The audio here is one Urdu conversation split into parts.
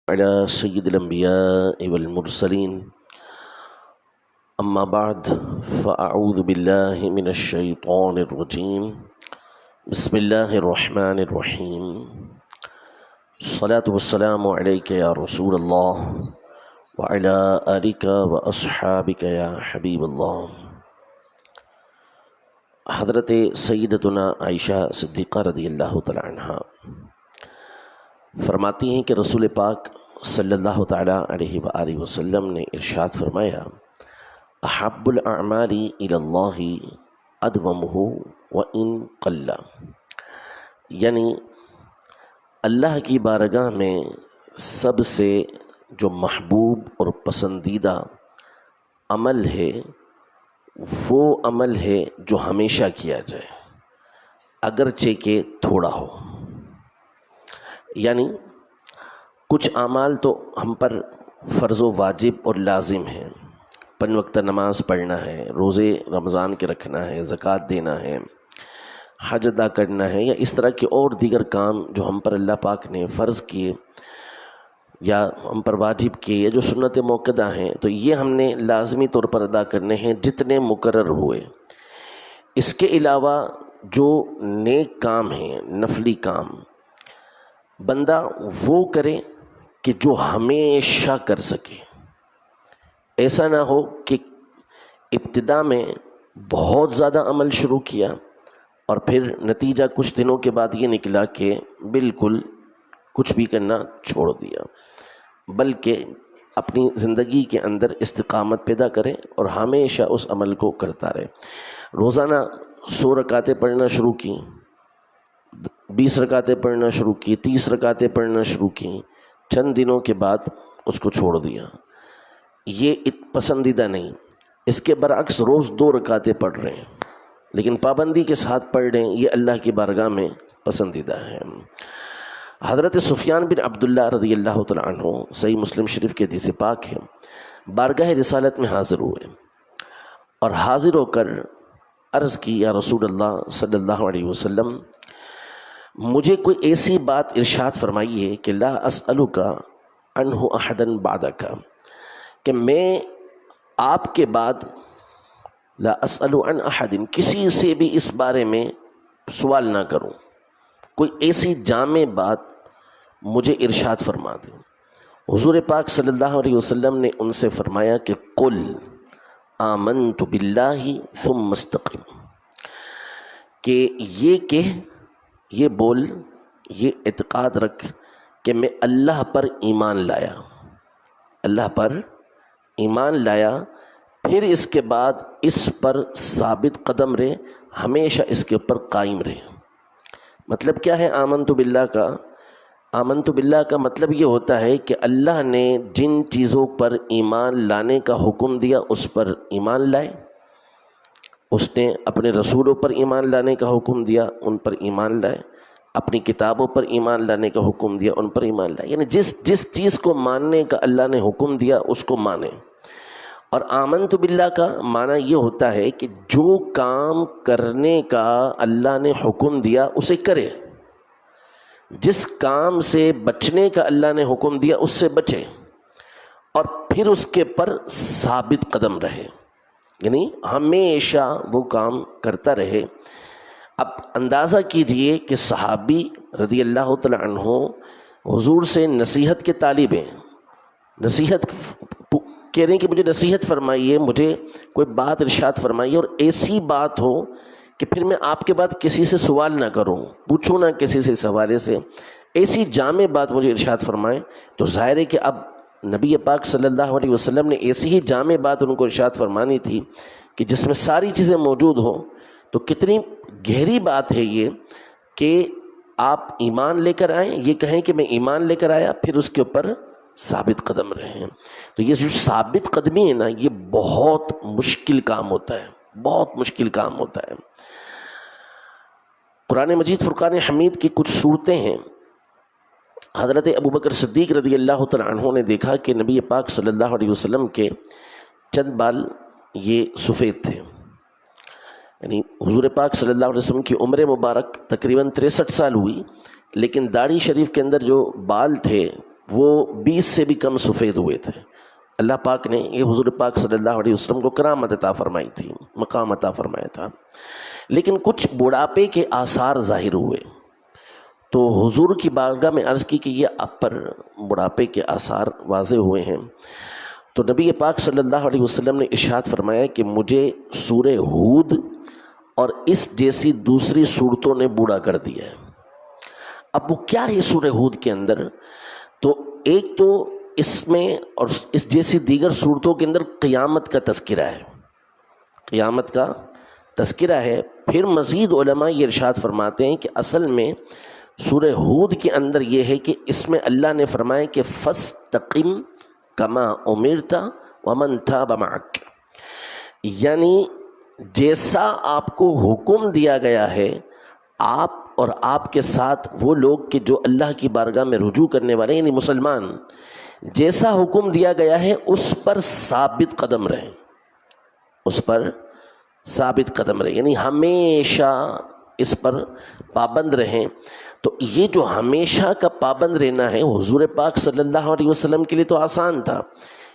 على سيد الأنبياء والمرسلين أما بعد فأعوذ بالله من الشيطان الرجيم بسم الله الرحمن الرحيم الصلاة والسلام عليك يا رسول الله وعلى آلك وأصحابك يا حبيب الله۔ حضرت سیدتنا عائشہ صدیقہ رضی اللہ تعالی عنہ فرماتی ہیں کہ رسول پاک صلی اللہ تعالیٰ علیہ وآلہ وسلم نے ارشاد فرمایا، احب الاعمال الی اللہ ادومہ وان قل، یعنی اللہ کی بارگاہ میں سب سے جو محبوب اور پسندیدہ عمل ہے وہ عمل ہے جو ہمیشہ کیا جائے اگرچہ کہ تھوڑا ہو۔ یعنی کچھ اعمال تو ہم پر فرض و واجب اور لازم ہیں، 5 وقت نماز پڑھنا ہے، روزے رمضان کے رکھنا ہے، زکوٰۃ دینا ہے، حج ادا کرنا ہے، یا اس طرح کے اور دیگر کام جو ہم پر اللہ پاک نے فرض کیے یا ہم پر واجب کیے یا جو سنت موقدہ ہیں، تو یہ ہم نے لازمی طور پر ادا کرنے ہیں جتنے مقرر ہوئے۔ اس کے علاوہ جو نیک کام ہیں، نفلی کام، بندہ وہ کرے کہ جو ہمیشہ کر سکے۔ ایسا نہ ہو کہ ابتدا میں بہت زیادہ عمل شروع کیا اور پھر نتیجہ کچھ دنوں کے بعد یہ نکلا کہ بالکل کچھ بھی کرنا چھوڑ دیا، بلکہ اپنی زندگی کے اندر استقامت پیدا کرے اور ہمیشہ اس عمل کو کرتا رہے۔ روزانہ 100 رکعتیں پڑھنا شروع کی، 20 رکعتیں پڑھنا شروع کی، 30 رکعتیں پڑھنا شروع کی، چند دنوں کے بعد اس کو چھوڑ دیا، یہ پسندیدہ نہیں۔ اس کے برعکس روز 2 رکعتیں پڑھ رہے ہیں لیکن پابندی کے ساتھ پڑھ رہے ہیں، یہ اللہ کی بارگاہ میں پسندیدہ ہے۔ حضرت سفیان بن عبداللہ رضی اللہ تعالیٰ عنہ، صحیح مسلم شریف کے حدیث پاک ہے، بارگاہ رسالت میں حاضر ہوئے اور حاضر ہو کر عرض کی، یا رسول اللہ صلی اللہ علیہ وسلم، مجھے کوئی ایسی بات ارشاد فرمائیے کہ لا اسألک عنہ احدا بعدک، کہ میں آپ کے بعد لا اسأل عن احد، کسی سے بھی اس بارے میں سوال نہ کروں، کوئی ایسی جامع بات مجھے ارشاد فرما دیں۔ حضور پاک صلی اللہ علیہ وسلم نے ان سے فرمایا کہ قل آمنت باللہ ثم استقم، کہ یہ بول، یہ اعتقاد رکھ کہ میں اللہ پر ایمان لایا، اللہ پر ایمان لایا، پھر اس کے بعد اس پر ثابت قدم رہے، ہمیشہ اس کے اوپر قائم رہے۔ مطلب کیا ہے آمنت باللہ کا؟ آمنت باللہ کا مطلب یہ ہوتا ہے کہ اللہ نے جن چیزوں پر ایمان لانے کا حکم دیا اس پر ایمان لائے، اس نے اپنے رسولوں پر ایمان لانے کا حکم دیا، ان پر ایمان لائے، اپنی کتابوں پر ایمان لانے کا حکم دیا، ان پر ایمان لائے۔ یعنی جس چیز کو ماننے کا اللہ نے حکم دیا اس کو مانے۔ اور آمنت باللہ کا معنی یہ ہوتا ہے کہ جو کام کرنے کا اللہ نے حکم دیا اسے کرے، جس کام سے بچنے کا اللہ نے حکم دیا اس سے بچے، اور پھر اس کے پر ثابت قدم رہے، یعنی ہمیشہ وہ کام کرتا رہے۔ اب اندازہ کیجئے کہ صحابی رضی اللہ تعالی عنہ حضور سے نصیحت کے طالب ہیں، نصیحت کہہ رہے ہیں کہ مجھے نصیحت فرمائیے، مجھے کوئی بات ارشاد فرمائیے، اور ایسی بات ہو کہ پھر میں آپ کے بعد کسی سے سوال نہ کروں، پوچھوں نہ کسی سے اس حوالے سے، ایسی جامع بات مجھے ارشاد فرمائیں۔ تو ظاہر ہے کہ اب نبی پاک صلی اللہ علیہ وسلم نے ایسی ہی جامع بات ان کو ارشاد فرمانی تھی کہ جس میں ساری چیزیں موجود ہوں۔ تو کتنی گہری بات ہے یہ کہ آپ ایمان لے کر آئیں، یہ کہیں کہ میں ایمان لے کر آیا، پھر اس کے اوپر ثابت قدم رہیں۔ تو یہ جو ثابت قدمی ہے نا، یہ بہت مشکل کام ہوتا ہے، بہت مشکل کام ہوتا ہے۔ قرآن مجید فرقان حمید کی کچھ صورتیں ہیں۔ حضرت ابوبکر صدیق رضی اللہ تعالیٰ عنہ نے دیکھا کہ نبی پاک صلی اللہ علیہ وسلم کے چند بال یہ سفید تھے، یعنی حضور پاک صلی اللہ علیہ وسلم کی عمر مبارک تقریباً 63 سال ہوئی، لیکن داڑھی شریف کے اندر جو بال تھے وہ 20 سے بھی کم سفید ہوئے تھے. اللہ پاک نے یہ حضور پاک صلی اللہ علیہ وسلم کو کرامت عطا فرمائی تھی، مقام عطا فرمایا تھا. لیکن کچھ بڑھاپے کے آثار ظاہر ہوئے تو حضور کی بارگاہ میں عرض کی کہ یہ آپ پر بڑھاپے کے آثار واضح ہوئے ہیں. تو نبی پاک صلی اللہ علیہ وسلم نے ارشاد فرمایا کہ مجھے سورہ ہود اور اس جیسی دوسری صورتوں نے بوڑھا کر دیا ہے. اب وہ کیا ہے سورہ ہود کے اندر؟ تو ایک تو اس میں اور اس جیسی دیگر صورتوں کے اندر قیامت کا تذکرہ ہے، قیامت کا تذکرہ ہے. پھر مزید علماء یہ ارشاد فرماتے ہیں کہ اصل میں سورہ ہود کے اندر یہ ہے کہ اس میں اللہ نے فرمایا کہ فاستقم کما امرت ومن تاب معک، یعنی جیسا آپ کو حکم دیا گیا ہے آپ اور آپ کے ساتھ وہ لوگ کہ جو اللہ کی بارگاہ میں رجوع کرنے والے یعنی مسلمان، جیسا حکم دیا گیا ہے اس پر ثابت قدم رہیں، اس پر ثابت قدم رہیں، یعنی ہمیشہ اس پر پابند رہیں. تو یہ جو ہمیشہ کا پابند رہنا ہے حضور پاک صلی اللہ علیہ وسلم کے لیے تو آسان تھا،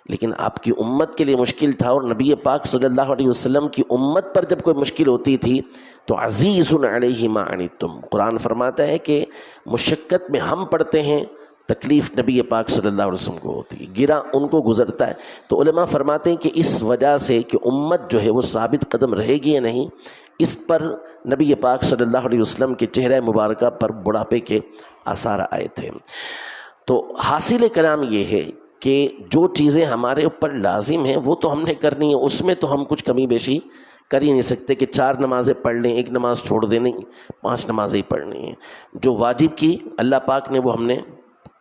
لیکن آپ کی امت کے لیے مشکل تھا. اور نبی پاک صلی اللہ علیہ وسلم کی امت پر جب کوئی مشکل ہوتی تھی تو عزیز علیہ ما عنتم، قرآن فرماتا ہے کہ مشقت میں ہم پڑتے ہیں، تکلیف نبی پاک صلی اللہ علیہ وسلم کو ہوتی ہے، گرا ان کو گزرتا ہے. تو علماء فرماتے ہیں کہ اس وجہ سے کہ امت جو ہے وہ ثابت قدم رہے گی یا نہیں، اس پر نبی پاک صلی اللہ علیہ وسلم کے چہرہ مبارکہ پر بڑھاپے کے آثار آئے تھے. تو حاصل کلام یہ ہے کہ جو چیزیں ہمارے اوپر لازم ہیں وہ تو ہم نے کرنی ہے، اس میں تو ہم کچھ کمی بیشی کر ہی نہیں سکتے کہ 4 نمازیں پڑھ لیں، 1 نماز چھوڑ دیں، 5 نمازیں ہی پڑھنی ہیں. جو واجب کی اللہ پاک نے وہ ہم نے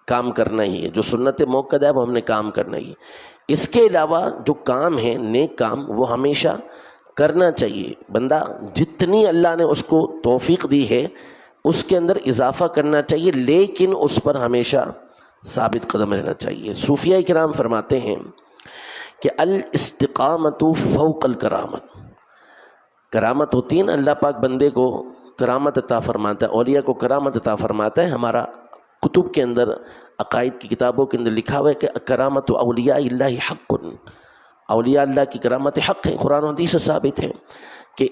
کام کرنا ہی ہے، جو سنت موقدہ ہے وہ ہم نے کام کرنا ہی ہے. اس کے علاوہ جو کام ہے نیک کام وہ ہمیشہ کرنا چاہیے. بندہ جتنی اللہ نے اس کو توفیق دی ہے اس کے اندر اضافہ کرنا چاہیے، لیکن اس پر ہمیشہ ثابت قدم رہنا چاہیے. صوفیاء کرام فرماتے ہیں کہ الاستقامت فوق الکرامت، کرامت ہوتی ہے نا، اللہ پاک بندے کو کرامت عطا فرماتا ہے، اولیاء کو کرامت عطا فرماتا ہے. ہمارا کتب کے اندر عقائد کی کتابوں کے اندر لکھا ہوا ہے کہ کرامت اولیاء اللہ حق، اولیاء اللہ کی کرامت حق ہے. قرآن و حدیث سے ثابت ہے کہ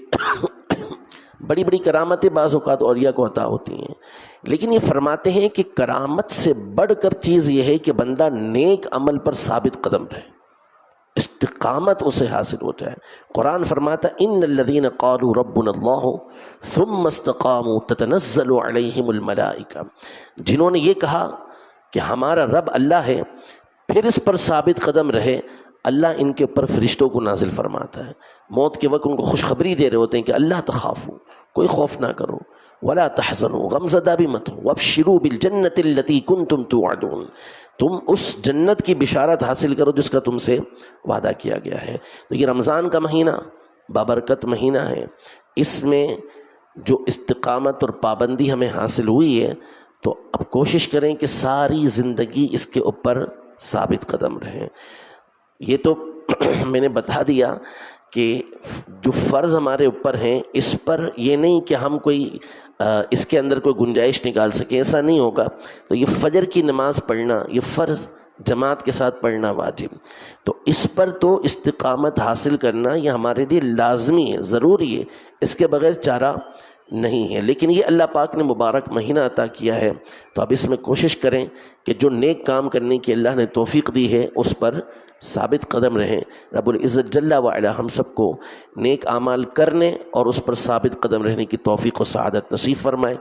بڑی بڑی کرامتیں بعض اوقات اولیاء کو عطا ہوتی ہیں، لیکن یہ فرماتے ہیں کہ کرامت سے بڑھ کر چیز یہ ہے کہ بندہ نیک عمل پر ثابت قدم رہے، استقامت اسے حاصل ہو جائے. قرآن فرماتا ان الذین قالوا ربنا اللہ ثم استقاموا تتنزل علیہم الملائکہ، جنہوں نے یہ کہا کہ ہمارا رب اللہ ہے پھر اس پر ثابت قدم رہے، اللہ ان کے اوپر فرشتوں کو نازل فرماتا ہے. موت کے وقت ان کو خوشخبری دے رہے ہوتے ہیں کہ اللہ تخافوا، کوئی خوف نہ کرو، ولا تحزنوا، غم زدہ بھی مت ہو، وابشروا بالجنۃ التي کنتم توعدون، تم اس جنت کی بشارت حاصل کرو جس کا تم سے وعدہ کیا گیا ہے. تو یہ رمضان کا مہینہ بابرکت مہینہ ہے، اس میں جو استقامت اور پابندی ہمیں حاصل ہوئی ہے تو اب کوشش کریں کہ ساری زندگی اس کے اوپر ثابت قدم رہیں. یہ تو میں نے بتا دیا کہ جو فرض ہمارے اوپر ہیں اس پر یہ نہیں کہ ہم کوئی اس کے اندر کوئی گنجائش نکال سکیں، ایسا نہیں ہوگا. تو یہ فجر کی نماز پڑھنا یہ فرض جماعت کے ساتھ پڑھنا واجب، تو اس پر تو استقامت حاصل کرنا یہ ہمارے لیے لازمی ہے، ضروری ہے، اس کے بغیر چارہ نہیں ہے. لیکن یہ اللہ پاک نے مبارک مہینہ عطا کیا ہے تو اب اس میں کوشش کریں کہ جو نیک کام کرنے کی اللہ نے توفیق دی ہے اس پر ثابت قدم رہیں. رب العزت جل وعلا ہم سب کو نیک اعمال کرنے اور اس پر ثابت قدم رہنے کی توفیق و سعادت نصیب فرمائے.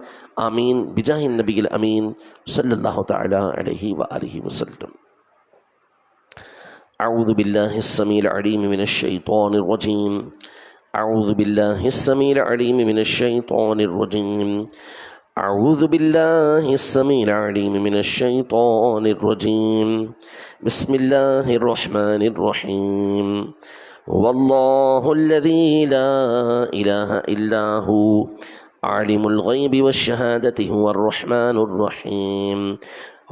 آمین بجاہ النبی الامین صلی اللہ تعالی علیہ وآلہ وسلم. اعوذ باللہ السمیع العلیم من الشیطان الرجیم، اعوذ باللہ السمیع العلیم من الشیطان الرجیم، اعوذ باللہ السمیع العلیم من الشیطان الرجیم، بسم اللہ الرحمن الرحیم. واللہ الذی لا الہ الا ہو عالم الغیب والشہادۃ هو الرحمن الرحیم.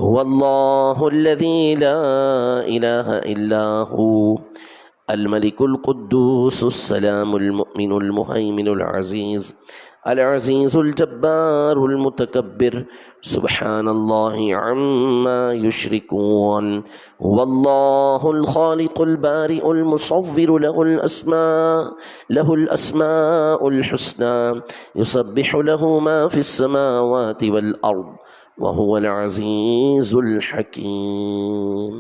هو اللہ الذی لا الہ الا ہو الملك القدوس السلام المؤمن المهيمن العزيز العزيز الجبار المتكبر سبحان الله عما يشركون هو الله الخالق البارئ المصور له الأسماء الحسنى يسبح له ما في السماوات والأرض وهو العزيز الحكيم.